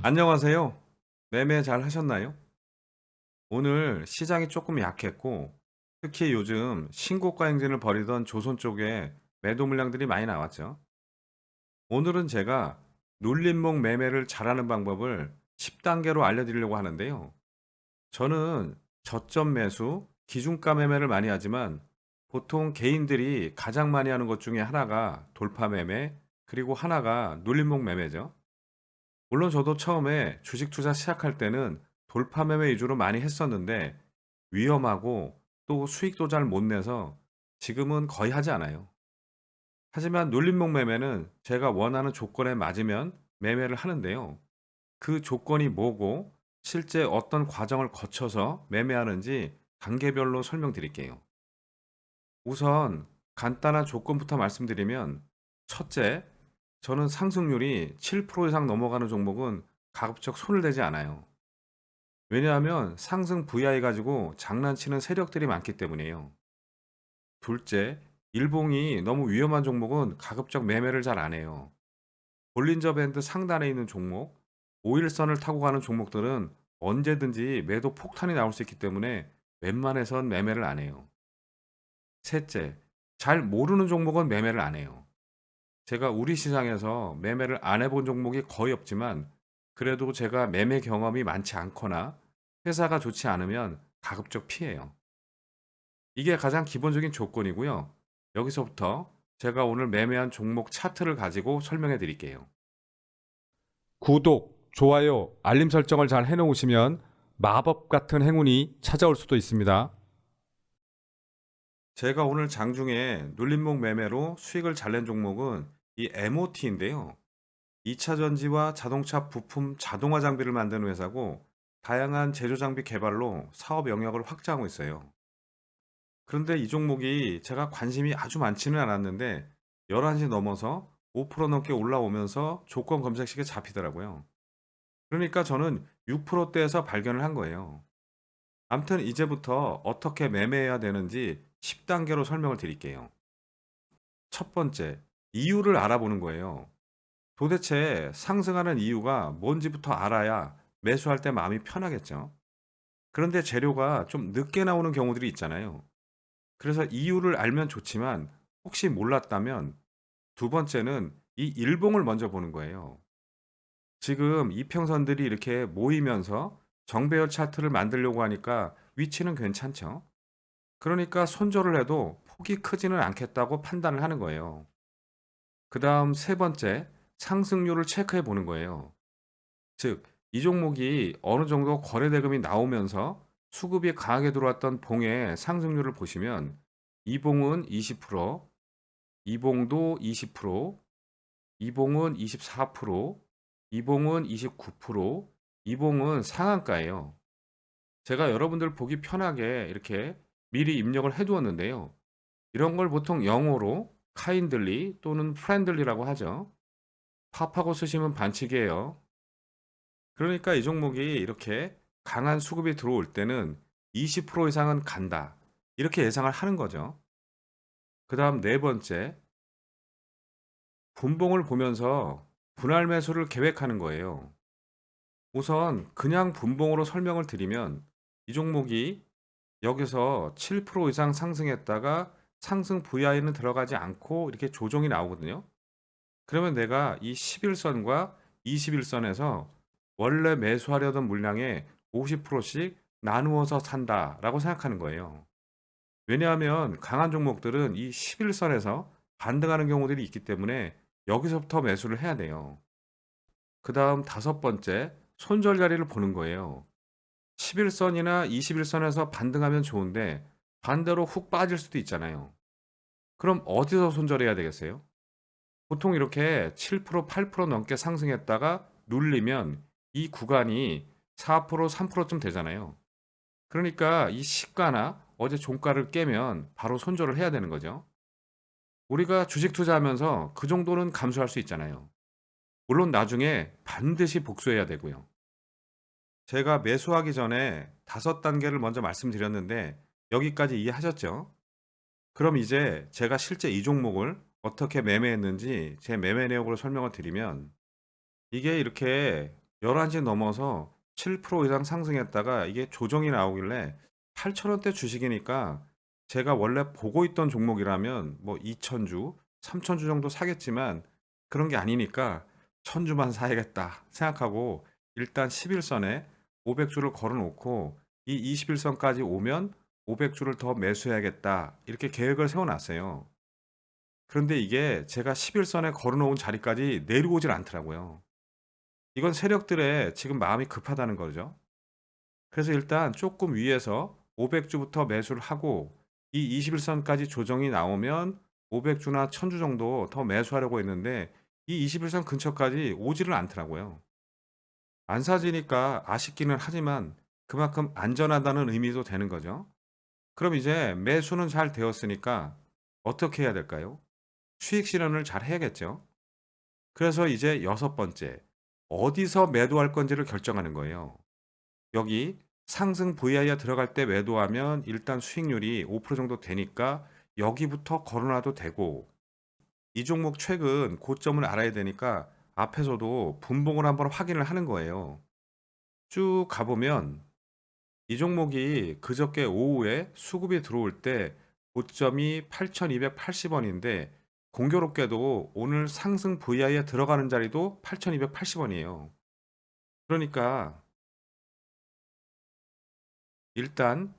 안녕하세요. 매매 잘 하셨나요? 오늘 시장이 조금 약했고, 특히 요즘 신고가 행진을 벌이던 조선 쪽에 매도 물량들이 많이 나왔죠. 오늘은 제가 눌림목 매매를 잘하는 방법을 10단계로 알려드리려고 하는데요. 저는 저점 매수, 기준가 매매를 많이 하지만 보통 개인들이 가장 많이 하는 것 중에 하나가 돌파 매매, 그리고 하나가 눌림목 매매죠. 물론 저도 처음에 주식 투자 시작할 때는 돌파 매매 위주로 많이 했었는데 위험하고 또 수익도 잘 못 내서 지금은 거의 하지 않아요. 하지만 눌림목 매매는 제가 원하는 조건에 맞으면 매매를 하는데요. 그 조건이 뭐고 실제 어떤 과정을 거쳐서 매매하는지 단계별로 설명드릴게요. 우선 간단한 조건부터 말씀드리면, 첫째, 저는 상승률이 7% 이상 넘어가는 종목은 가급적 손을 대지 않아요. 왜냐하면 상승 VI 가지고 장난치는 세력들이 많기 때문이에요. 둘째, 일봉이 너무 위험한 종목은 가급적 매매를 잘 안 해요. 볼린저 밴드 상단에 있는 종목, 5일선을 타고 가는 종목들은 언제든지 매도 폭탄이 나올 수 있기 때문에 웬만해선 매매를 안 해요. 셋째, 잘 모르는 종목은 매매를 안 해요. 제가 우리 시장에서 매매를 안 해본 종목이 거의 없지만 그래도 제가 매매 경험이 많지 않거나 회사가 좋지 않으면 가급적 피해요. 이게 가장 기본적인 조건이고요. 여기서부터 제가 오늘 매매한 종목 차트를 가지고 설명해 드릴게요. 구독, 좋아요, 알림 설정을 잘 해놓으시면 마법 같은 행운이 찾아올 수도 있습니다. 제가 오늘 장중에 눌림목 매매로 수익을 잘 낸 종목은 이 MOT인데요. 2차 전지와 자동차 부품 자동화 장비를 만드는 회사고, 다양한 제조 장비 개발로 사업 영역을 확장하고 있어요. 그런데 이 종목이 제가 관심이 아주 많지는 않았는데 11시 넘어서 5% 넘게 올라오면서 조건 검색식에 잡히더라고요. 그러니까 저는 6%대에서 발견을 한 거예요. 암튼 이제부터 어떻게 매매해야 되는지 10단계로 설명을 드릴게요. 첫 번째, 이유를 알아보는 거예요. 도대체 상승하는 이유가 뭔지부터 알아야 매수할 때 마음이 편하겠죠. 그런데 재료가 좀 늦게 나오는 경우들이 있잖아요. 그래서 이유를 알면 좋지만 혹시 몰랐다면 두 번째는 이 일봉을 먼저 보는 거예요. 지금 이평선들이 이렇게 모이면서 정배열 차트를 만들려고 하니까 위치는 괜찮죠. 그러니까 손절을 해도 폭이 크지는 않겠다고 판단을 하는 거예요. 그 다음 세 번째, 상승률을 체크해 보는 거예요. 즉, 이 종목이 어느 정도 거래 대금이 나오면서 수급이 강하게 들어왔던 봉의 상승률을 보시면 이봉은 20%, 이봉도 20%, 이봉은 24%, 이봉은 29%, 이봉은 상한가예요. 제가 여러분들 보기 편하게 이렇게 미리 입력을 해 두었는데요. 이런 걸 보통 영어로 kindly 또는 friendly라고 하죠. 팝하고 쓰시면 반칙이에요. 그러니까 이 종목이 이렇게 강한 수급이 들어올 때는 20% 이상은 간다, 이렇게 예상을 하는 거죠. 그 다음 네 번째, 분봉을 보면서 분할 매수를 계획하는 거예요. 우선 그냥 분봉으로 설명을 드리면, 이 종목이 여기서 7% 이상 상승했다가 상승 VI는 들어가지 않고 이렇게 조정이 나오거든요. 그러면 내가 이 11선과 21선에서 원래 매수하려던 물량의 50%씩 나누어서 산다라고 생각하는 거예요. 왜냐하면 강한 종목들은 이 11선에서 반등하는 경우들이 있기 때문에 여기서부터 매수를 해야 돼요. 그 다음 다섯 번째, 손절 자리를 보는 거예요. 11선이나 21선에서 반등하면 좋은데 반대로 훅 빠질 수도 있잖아요. 그럼 어디서 손절해야 되겠어요? 보통 이렇게 7%, 8% 넘게 상승했다가 눌리면 이 구간이 4%, 3%쯤 되잖아요. 그러니까 이 시가나 어제 종가를 깨면 바로 손절을 해야 되는 거죠. 우리가 주식 투자하면서 그 정도는 감수할 수 있잖아요. 물론 나중에 반드시 복수해야 되고요. 제가 매수하기 전에 5단계를 먼저 말씀드렸는데 여기까지 이해하셨죠? 그럼 이제 제가 실제 이 종목을 어떻게 매매했는지 제 매매 내역으로 설명을 드리면, 이게 이렇게 11시 넘어서 7% 이상 상승했다가 이게 조정이 나오길래 8,000원대 주식이니까 제가 원래 보고 있던 종목이라면 뭐 2,000주, 3,000주 정도 사겠지만 그런 게 아니니까 1,000주만 사야겠다 생각하고 일단 11선에 500주를 걸어 놓고 이 21선까지 오면 500주를 더 매수해야겠다 이렇게 계획을 세워 놨어요. 그런데 이게 제가 11선에 걸어 놓은 자리까지 내려오질 않더라고요. 이건 세력들의 지금 마음이 급하다는 거죠. 그래서 일단 조금 위에서 500주부터 매수를 하고 이 21선까지 조정이 나오면 500주나 1000주 정도 더 매수하려고 했는데 이 21선 근처까지 오지를 않더라고요. 안 사지니까 아쉽기는 하지만 그만큼 안전하다는 의미도 되는 거죠. 그럼 이제 매수는 잘 되었으니까 어떻게 해야 될까요? 수익 실현을 잘 해야겠죠. 그래서 이제 여섯 번째, 어디서 매도할 건지를 결정하는 거예요. 여기 상승 VI에 들어갈 때 매도하면 일단 수익률이 5% 정도 되니까 여기부터 걸어놔도 되고, 이 종목 최근 고점을 알아야 되니까 앞에서도 분봉을 한번 확인을 하는 거예요. 쭉 가보면 이 종목이 그저께 오후에 수급이 들어올 때 고점이 8,280원인데 공교롭게도 오늘 상승 VI에 들어가는 자리도 8,280원이에요. 그러니까 일단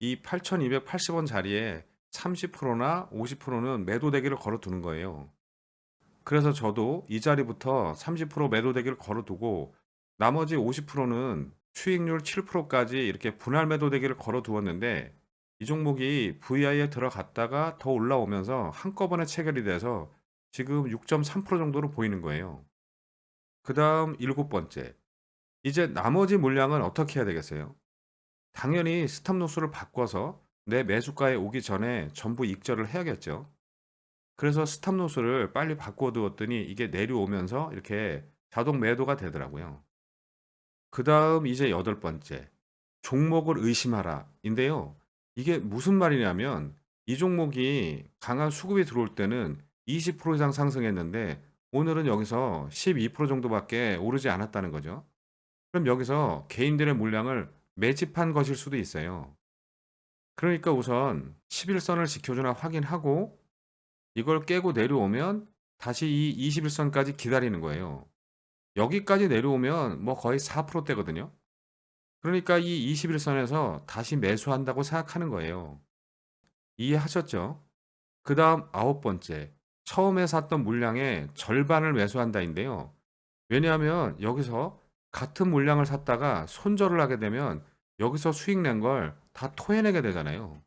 이 8,280원 자리에 30%나 50%는 매도 대기를 걸어 두는 거예요. 그래서 저도 이 자리부터 30% 매도 대기를 걸어 두고 나머지 50%는 수익률 7%까지 이렇게 분할 매도 대기를 걸어 두었는데 이 종목이 VI에 들어갔다가 더 올라오면서 한꺼번에 체결이 돼서 지금 6.3% 정도로 보이는 거예요. 그 다음 일곱 번째. 이제 나머지 물량은 어떻게 해야 되겠어요? 당연히 스탑로스를 바꿔서 내 매수가에 오기 전에 전부 익절을 해야겠죠. 그래서 스탑로스를 빨리 바꿔 두었더니 이게 내려오면서 이렇게 자동 매도가 되더라고요. 그다음 이제 여덟 번째. 종목을 의심하라 인데요. 이게 무슨 말이냐면 이 종목이 강한 수급이 들어올 때는 20% 이상 상승했는데 오늘은 여기서 12% 정도밖에 오르지 않았다는 거죠. 그럼 여기서 개인들의 물량을 매집한 것일 수도 있어요. 그러니까 우선 11선을 지켜주나 확인하고 이걸 깨고 내려오면 다시 이 21선까지 기다리는 거예요. 여기까지 내려오면 뭐 거의 4%대거든요. 그러니까 이 21선에서 다시 매수한다고 생각하는 거예요. 이해하셨죠? 그 다음 아홉 번째. 처음에 샀던 물량의 절반을 매수한다인데요. 왜냐하면 여기서 같은 물량을 샀다가 손절을 하게 되면 여기서 수익 낸 걸 다 토해내게 되잖아요.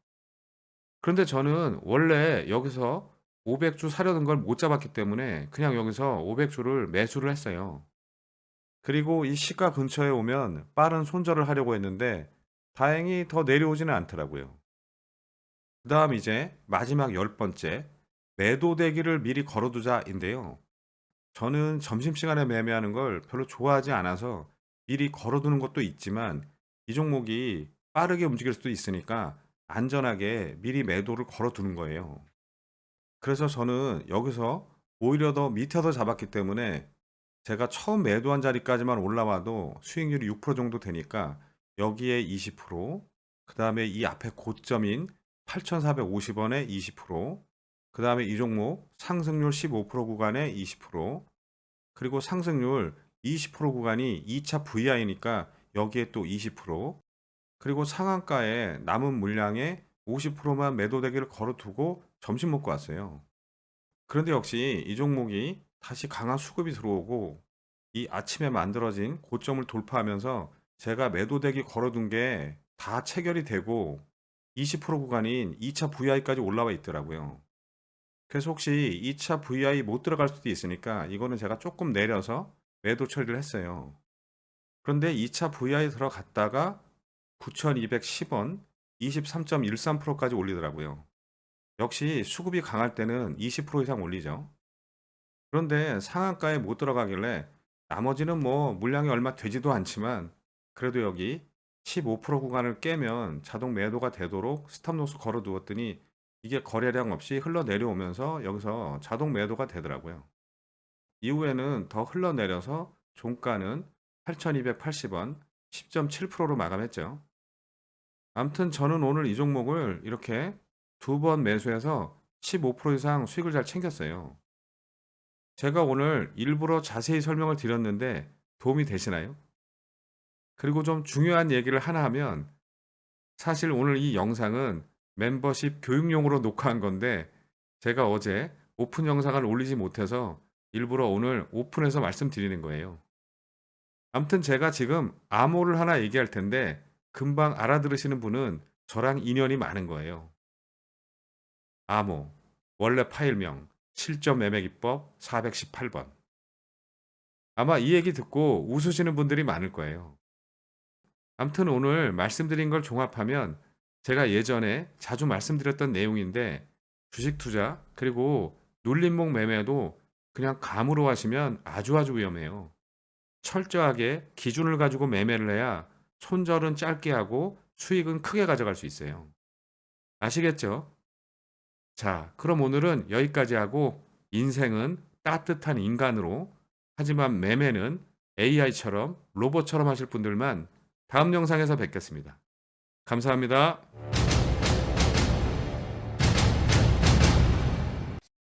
그런데 저는 원래 여기서 500주 사려는 걸 못 잡았기 때문에 그냥 여기서 500주를 매수를 했어요. 그리고 이 시가 근처에 오면 빠른 손절을 하려고 했는데 다행히 더 내려오지는 않더라고요. 그다음 이제 마지막 열 번째 매도 대기를 미리 걸어두자인데요. 저는 점심시간에 매매하는 걸 별로 좋아하지 않아서 미리 걸어두는 것도 있지만 이 종목이 빠르게 움직일 수도 있으니까 안전하게 미리 매도를 걸어두는 거예요. 그래서 저는 여기서 오히려 더 밑에서 잡았기 때문에 제가 처음 매도한 자리까지만 올라와도 수익률이 6% 정도 되니까 여기에 20%, 그 다음에 이 앞에 고점인 8,450원에 20%, 그 다음에 이 종목 상승률 15% 구간에 20%, 그리고 상승률 20% 구간이 2차 VI니까 여기에 또 20%, 그리고 상한가에 남은 물량의 50%만 매도 대기를 걸어두고 점심 먹고 왔어요. 그런데 역시 이 종목이 다시 강한 수급이 들어오고 이 아침에 만들어진 고점을 돌파하면서 제가 매도 대기 걸어둔 게 다 체결이 되고 20% 구간인 2차 VI까지 올라와 있더라고요. 그래서 혹시 2차 VI 못 들어갈 수도 있으니까 이거는 제가 조금 내려서 매도 처리를 했어요. 그런데 2차 VI 들어갔다가 9,210원 23.13%까지 올리더라고요. 역시 수급이 강할 때는 20% 이상 올리죠. 그런데 상한가에 못 들어가길래 나머지는 뭐 물량이 얼마 되지도 않지만 그래도 여기 15% 구간을 깨면 자동 매도가 되도록 스탑로스 걸어 두었더니 이게 거래량 없이 흘러내려오면서 여기서 자동 매도가 되더라고요. 이후에는 더 흘러내려서 종가는 8,280원, 10.7%로 마감했죠. 아무튼 저는 오늘 이 종목을 이렇게 두 번 매수해서 15% 이상 수익을 잘 챙겼어요. 제가 오늘 일부러 자세히 설명을 드렸는데 도움이 되시나요? 그리고 좀 중요한 얘기를 하나 하면 사실 오늘 이 영상은 멤버십 교육용으로 녹화한 건데 제가 어제 오픈 영상을 올리지 못해서 일부러 오늘 오픈해서 말씀드리는 거예요. 아무튼 제가 지금 암호를 하나 얘기할 텐데 금방 알아들으시는 분은 저랑 인연이 많은 거예요. 암호, 원래 파일명, 실전 매매 기법 418번. 아마 이 얘기 듣고 웃으시는 분들이 많을 거예요. 아무튼 오늘 말씀드린 걸 종합하면 제가 예전에 자주 말씀드렸던 내용인데 주식 투자 그리고 눌림목 매매도 그냥 감으로 하시면 아주 위험해요. 철저하게 기준을 가지고 매매를 해야 손절은 짧게 하고 수익은 크게 가져갈 수 있어요. 아시겠죠? 자, 그럼 오늘은 여기까지 하고 인생은 따뜻한 인간으로 하지만 매매는 AI처럼 로봇처럼 하실 분들만 다음 영상에서 뵙겠습니다. 감사합니다.